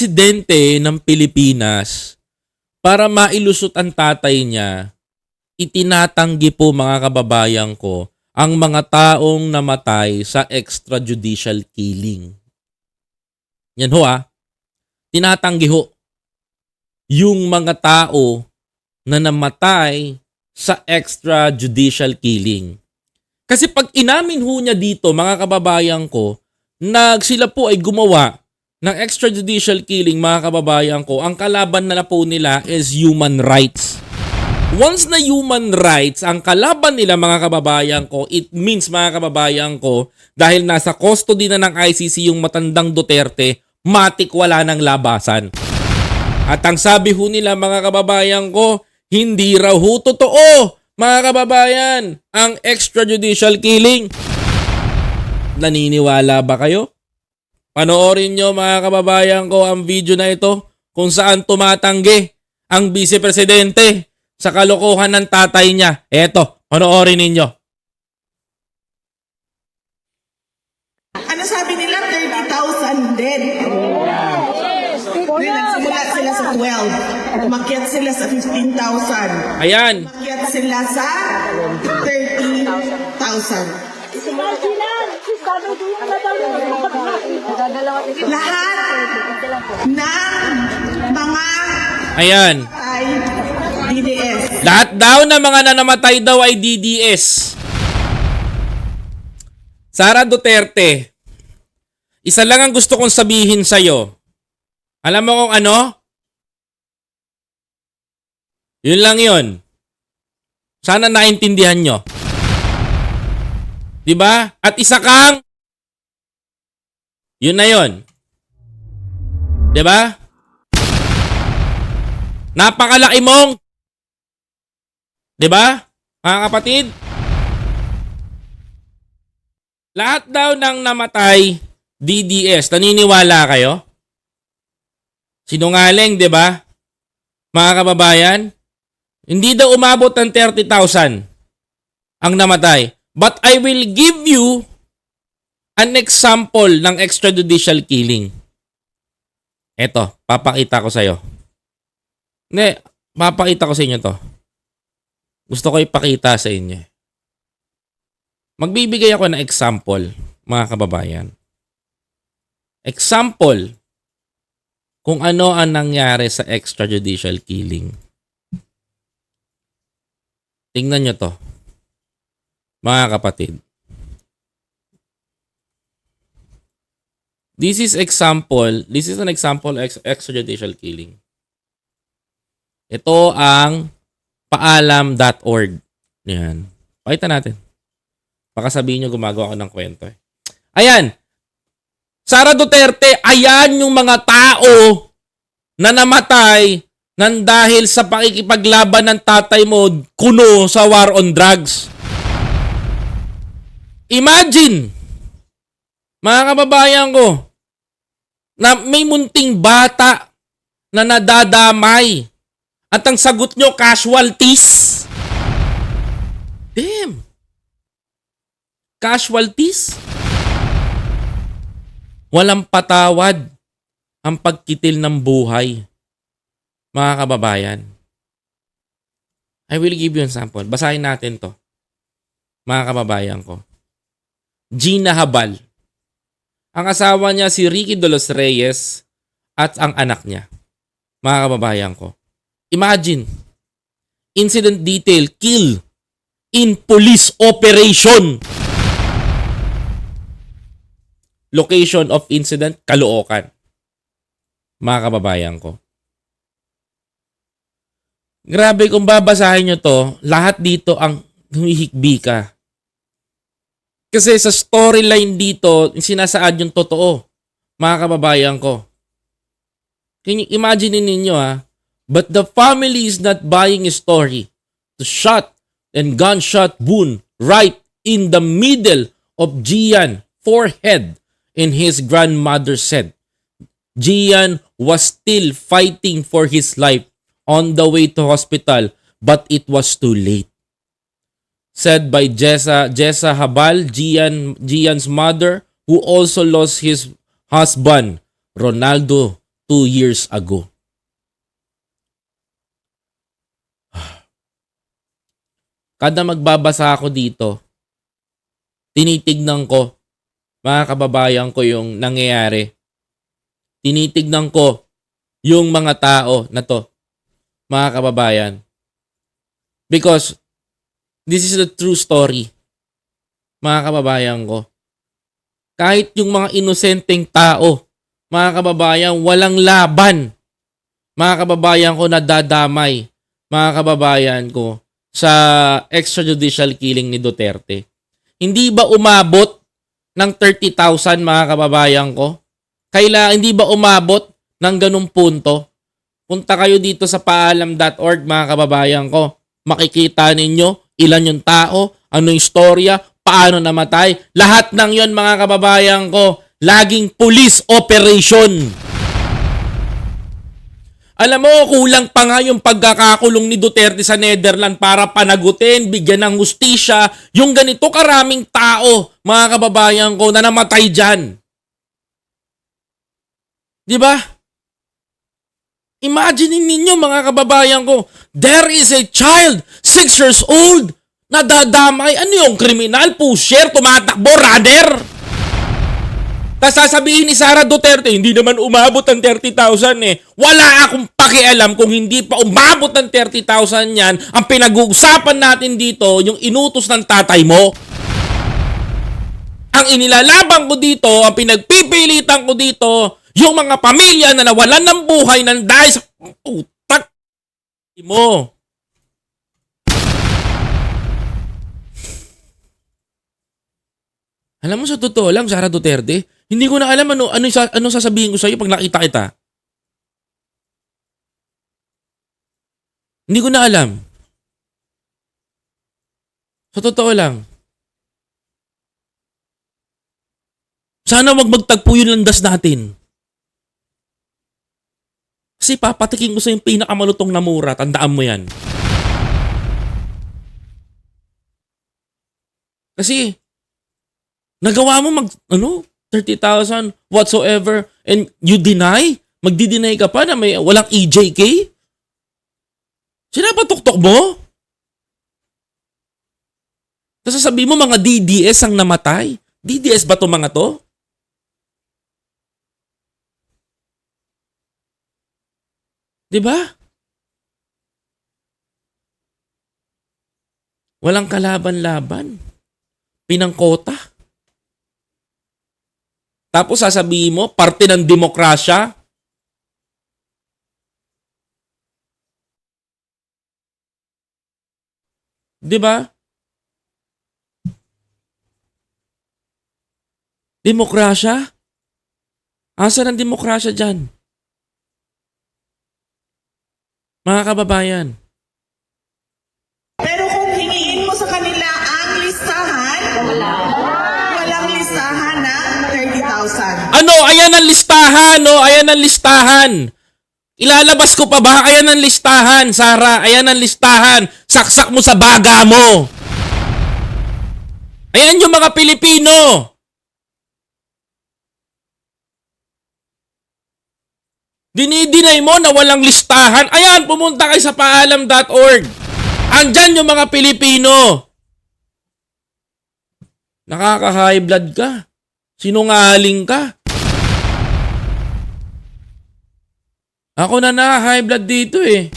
Presidente ng Pilipinas, para mailusot ang tatay niya, itinatanggi po mga kababayan ko ang mga taong namatay sa extrajudicial killing. Yan ho tinatanggi ho yung mga tao na namatay sa extrajudicial killing. Kasi pag inamin ho niya dito mga kababayan ko, sila po ay gumawa ng extrajudicial killing mga kababayan ko, ang kalaban na po nila is human rights. Once na human rights ang kalaban nila mga kababayan ko, it means mga kababayan ko, dahil nasa custody na ng ICC yung matandang Duterte, matik wala ng labasan. At ang sabi ho nila mga kababayan ko, hindi raw ho totoo mga kababayan ang extrajudicial killing. Naniniwala ba kayo? Panoorin nyo mga kababayan ko ang video na ito kung saan tumatanggi ang vice-presidente sa kalokohan ng tatay niya. Eto, panoorin ninyo. Ano sabi nila? 30,000 dead. Nagsimula sila sa 12. Umakyat sila sa 15,000. Ayan. Umakyat sila sa 30,000. Lahat ng mga Ayan. ay DDS. Lahat daw na mga nanamatay daw ay DDS. Sara Duterte, isa lang ang gusto kong sabihin sa'yo. Alam mo kung ano? Yun lang yun. Sana naintindihan nyo. Diba? At isa kang yun na yun. Diba? Napakalaki mong, diba? Mga kapatid? Lahat daw ng namatay DDS. Naniniwala kayo? Sinungaling, diba? Mga kababayan? Hindi daw umabot ng 30,000 ang namatay. But I will give you an example ng extrajudicial killing. Eto, papakita ko sa'yo. Hindi, papakita ko sa inyo to. Gusto ko ipakita sa inyo. Magbibigay ako ng example, mga kababayan. Example kung ano ang nangyari sa extrajudicial killing. Tingnan nyo to, mga kapatid. This is an example of extrajudicial killing. Ito ang paalam.org. Yan. Pakita natin. Baka sabihin nyo gumagawa ako ng kwento. Ayan. Sara Duterte, ayan yung mga tao na namatay nang dahil sa pakikipaglaban ng tatay mo kuno sa war on drugs. Imagine, mga kababayan ko, na may munting bata na nadadamay at ang sagot nyo, casualties. Damn. Casualties? Walang patawad ang pagkitil ng buhay. Mga kababayan. I will give you an example. Basahin natin to. Mga kababayan ko. Gina Habal. Ang asawa niya si Ricky de los Reyes at ang anak niya. Mga kababayan ko. Imagine. Incident detail. Kill in police operation. Location of incident, Caloocan. Mga kababayan ko. Grabe kung babasahin nyo to, lahat dito ang humihikbi ka. Kasi sa storyline dito, sinasaad yung totoo. Mga kababayan ko. Can you imagine ninyo but the family is not buying a story. The shot and gunshot wound right in the middle of Gian forehead. And his grandmother said, Gian was still fighting for his life on the way to hospital, but it was too late. Said by Jessa Habal, Gian's mother, who also lost his husband, Ronaldo, 2 years ago. Kada magbabasa ako dito, tinitignan ko, mga kababayan ko, yung nangyayari. Tinitignan ko yung mga tao na to, mga kababayan. Because this is the true story, mga kababayan ko. Kahit yung mga inosenteng tao, mga kababayan, walang laban. Mga kababayan ko, nadadamay, mga kababayan ko, sa extrajudicial killing ni Duterte. Hindi ba umabot ng 30,000, mga kababayan ko? Hindi ba umabot ng ganung punto? Punta kayo dito sa paalam.org, mga kababayan ko. Makikita ninyo ilan yung tao, ano yung istorya, paano namatay. Lahat ng yon, mga kababayan ko, laging police operation. Alam mo, kulang pa nga yung pagkakakulong ni Duterte sa Netherlands para panagutin, bigyan ng hustisya yung ganito karaming tao, mga kababayan ko, na namatay dyan. Di ba? Imagine ninyo, mga kababayan ko, there is a child, 6 years old, nadadamay. Ano yung kriminal? Pusher, tumatakbo, runner. Tapos sasabihin ni Sara Duterte, hindi naman umabot ng 30,000 eh. Wala akong pakialam kung hindi pa umabot ng 30,000 yan. Ang pinag-uusapan natin dito, yung inutos ng tatay mo. Ang inilalaban ko dito, ang pinagpipilitan ko dito, yung mga pamilya na nawalan ng buhay ng dahil sa putak mo. Alam mo, sa totoo lang, Sara Duterte, hindi ko na alam ano sasabihin ko sa iyo pag nakita kita. Hindi ko na alam. Sa totoo lang. Sana wag magtagpo yung landas natin. Kasi papatikin ko sa yung pinakamalutong na mura. Tandaan mo yan. Kasi nagawa mo 30,000 whatsoever, and you deny? Magdi-deny ka pa na may walang EJK? Sinapatuktok mo? Tapos sasabihin mo mga DDS ang namatay? DDS ba to mga to? Diba? Walang kalaban-laban. Pinangkota. Tapos sasabihin mo, parte ng demokrasya. Diba? Demokrasya? Asan ang demokrasya dyan? Mga kababayan. Pero kung hingiin mo sa kanila ang listahan, walang listahan na 30,000. Ano? Ayan ang listahan, no? Ayan ang listahan. Ilalabas ko pa ba? Ayan ang listahan, Sara. Ayan ang listahan. Saksak mo sa baga mo. Ayan yung mga Pilipino. Dinidinay mo na walang listahan. Ayan, pumunta kayo sa paalam.org. Andyan yung mga Pilipino. Nakaka-high blood ka. Sinungaling ka. Ako na high blood dito eh.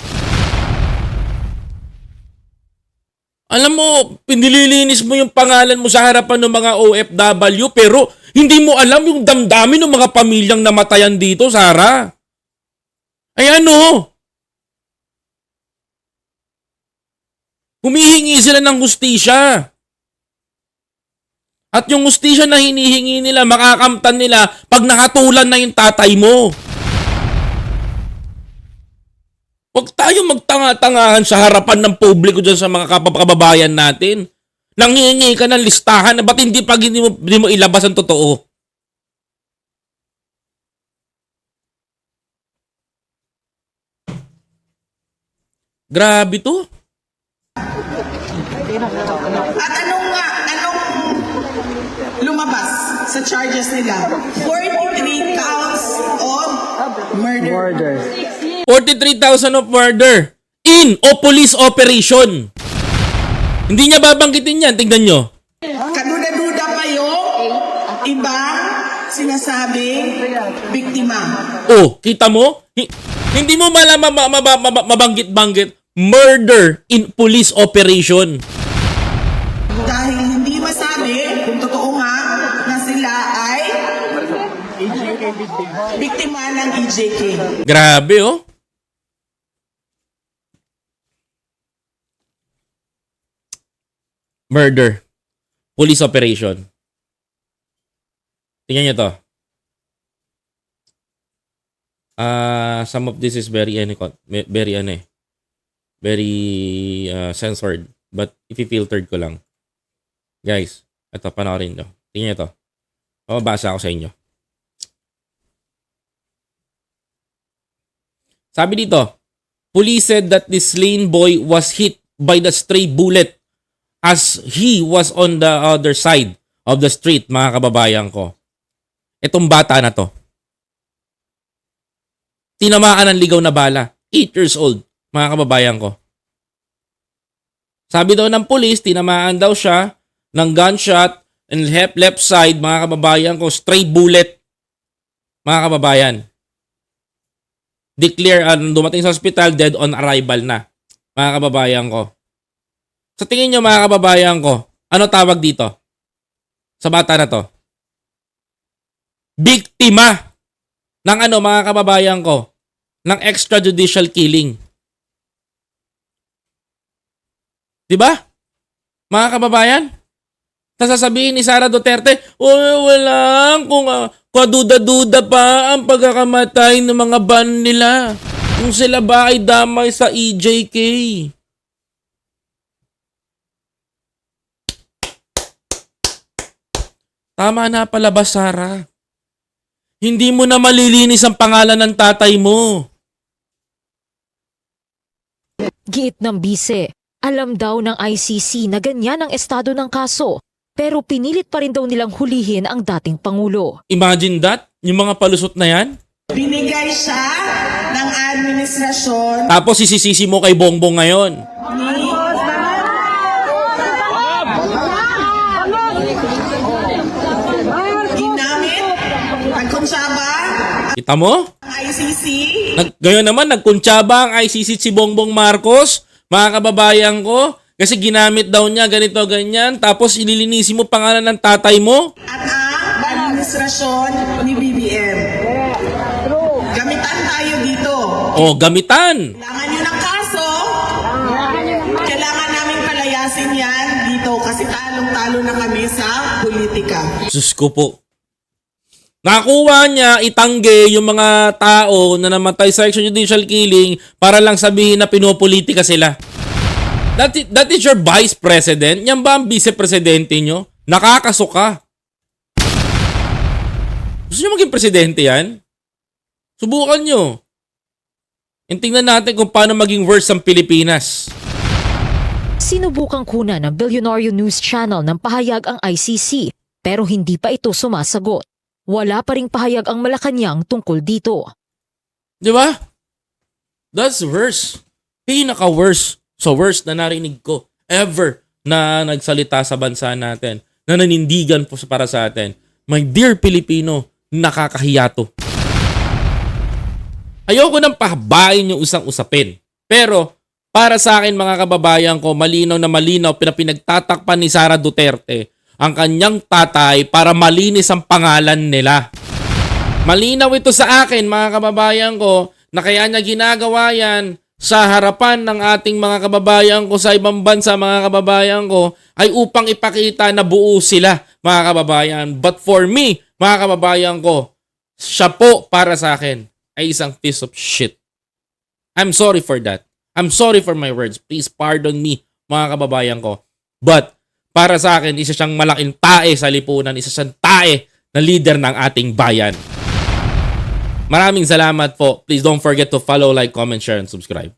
Alam mo, pinililinis mo yung pangalan mo sa harapan ng mga OFW, pero hindi mo alam yung damdamin ng mga pamilyang namatayan dito, Sara. Ay ano? Humihingi sila ng hustisya. At yung hustisya na hinihingi nila, makakamtan nila pag nakatulan na yung tatay mo. Huwag tayo magtanga-tangahan sa harapan ng publiko dyan sa mga kababayan natin. Nanghihingi ka ng listahan, ba't hindi mo ilabas ang totoo? Grabe to. At anong lumabas sa charges nila. 43 counts of murder. 43,000 of murder in o police operation. Hindi niya babanggitin yan. Tingnan nyo. Kaduda-duda pa yung ibang sinasabing biktima. Oh, kita mo? Hindi mo malaman mabanggit-banggit murder in police operation. Dahil hindi masabi kung totoo nga na sila ay biktima ng EJK. Grabe, oh. Murder. Police operation. Tingnan nyo to. Some of this is very censored. But i-filtered ko lang. Guys, ito, panoorin nyo. Tingnan nyo to. Mababasa ako sa inyo. Sabi dito, police said that the slain boy was hit by the stray bullet as he was on the other side of the street, mga kababayan ko. Itong bata na to, tinamaan ng ligaw na bala. 8 years old, mga kababayan ko. Sabi daw ng police, tinamaan daw siya ng gunshot and left side, mga kababayan ko, stray bullet. Mga kababayan. Declare, dumating sa hospital, dead on arrival na. Mga kababayan ko. Sa tingin nyo, mga kababayan ko, ano tawag dito? Sa bata na to? Biktima ng mga kababayan ko, ng extrajudicial killing. Diba? Mga kababayan? Sasabihin ni Sara Duterte, walang kung kaduda-duda pa ang pagkakamatay ng mga ban nila. Kung sila ba ay damay sa EJK. Tama na palabas, Sara. Hindi mo na malilinis ang pangalan ng tatay mo. Giit ng bise, alam daw ng ICC na ganyan ang estado ng kaso, pero pinilit pa rin daw nilang hulihin ang dating Pangulo. Imagine that, yung mga palusot na yan. Binigay siya ng administrasyon Tapos sisisi mo kay Bongbong ngayon. ni ginamit, nagkonsyaba Kita mo? ang ICC. Ngayon naman, nagkuntsaba ang ICC si Bongbong Marcos. Mga kababayan ko, kasi ginamit daw niya ganito, ganyan. Tapos ililinisin mo pangalan ng tatay mo. At ang administrasyon ni BBM. Gamitan tayo dito. O, gamitan. Kailangan nyo ng kaso. Kailangan namin palayasin yan dito kasi talong-talo na kami sa politika. Sus ko po. Nakuha niya itangge yung mga tao na namatay sa extrajudicial killing para lang sabihin na pinopolitika sila. That is your vice president? Yan ba ang vice-presidente nyo? Nakakasuka. Gusto nyo maging presidente yan? Subukan nyo. Tingnan natin kung paano maging worse ang Pilipinas. Sinubukang kuna ng Billionaire News Channel ng pahayag ang ICC, pero hindi pa ito sumasagot. Wala pa ring pahayag ang Malacanang tungkol dito. Di ba? That's worse. Pinaka-worse. So worst na narinig ko ever na nagsalita sa bansa natin, na nanindigan po para sa atin. My dear Pilipino, nakakahiya to. Ayoko nang pahabain yung usapin. Pero para sa akin, mga kababayan ko, malinaw na malinaw pinagtatakpan ni Sara Duterte ang kanyang tatay para malinis ang pangalan nila. Malinaw ito sa akin, mga kababayan ko, na kaya niya ginagawa yan sa harapan ng ating mga kababayan ko sa ibang bansa, mga kababayan ko, ay upang ipakita na buo sila, mga kababayan. But for me, mga kababayan ko, siya po para sa akin ay isang piece of shit. I'm sorry for that. I'm sorry for my words. Please pardon me, mga kababayan ko. But para sa akin, isa siyang malaking tae sa lipunan, isa siyang tae na leader ng ating bayan. Maraming salamat po. Please don't forget to follow, like, comment, share, and subscribe.